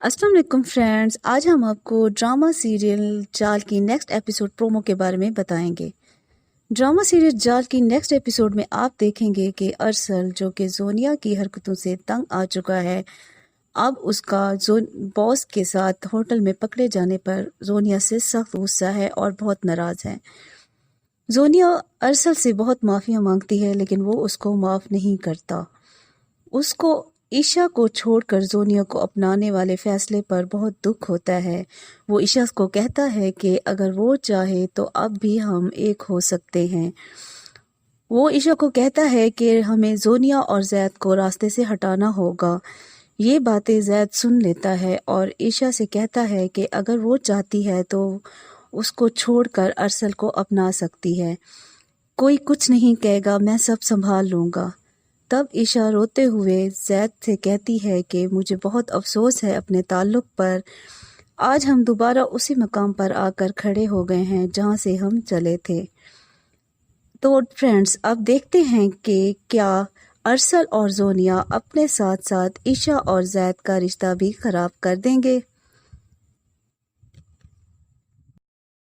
अस्सलाम वालेकुम फ्रेंड्स, आज हम आपको ड्रामा सीरियल जाल की नेक्स्ट एपिसोड प्रोमो के बारे में बताएंगे। ड्रामा सीरियल जाल की नेक्स्ट एपिसोड में आप देखेंगे कि अरसल जो कि जोनिया की हरकतों से तंग आ चुका है, अब उसका बॉस के साथ होटल में पकड़े जाने पर जोनिया से सख्त गुस्सा है और बहुत नाराज़ है। जोनिया अरसल से बहुत माफ़िया मांगती है लेकिन वो उसको माफ़ नहीं करता। उसको ईशा को छोड़कर जोनिया को अपनाने वाले फैसले पर बहुत दुख होता है। वो ईशा को कहता है कि अगर वो चाहे तो अब भी हम एक हो सकते हैं। वो ईशा को कहता है कि हमें जोनिया और जैद को रास्ते से हटाना होगा। ये बातें जैद सुन लेता है और ईशा से कहता है कि अगर वो चाहती है तो उसको छोड़कर अरसल को अपना सकती है। कोई कुछ नहीं कहेगा, मैं सब संभाल लूँगा। तब ईशा रोते हुए जैद से कहती है कि मुझे बहुत अफसोस है अपने ताल्लुक पर। आज हम दोबारा उसी मकाम पर आकर खड़े हो गए हैं जहां से हम चले थे। तो फ्रेंड्स, अब देखते हैं कि क्या अरसल और जोनिया अपने साथ साथ ईशा और जैद का रिश्ता भी खराब कर देंगे।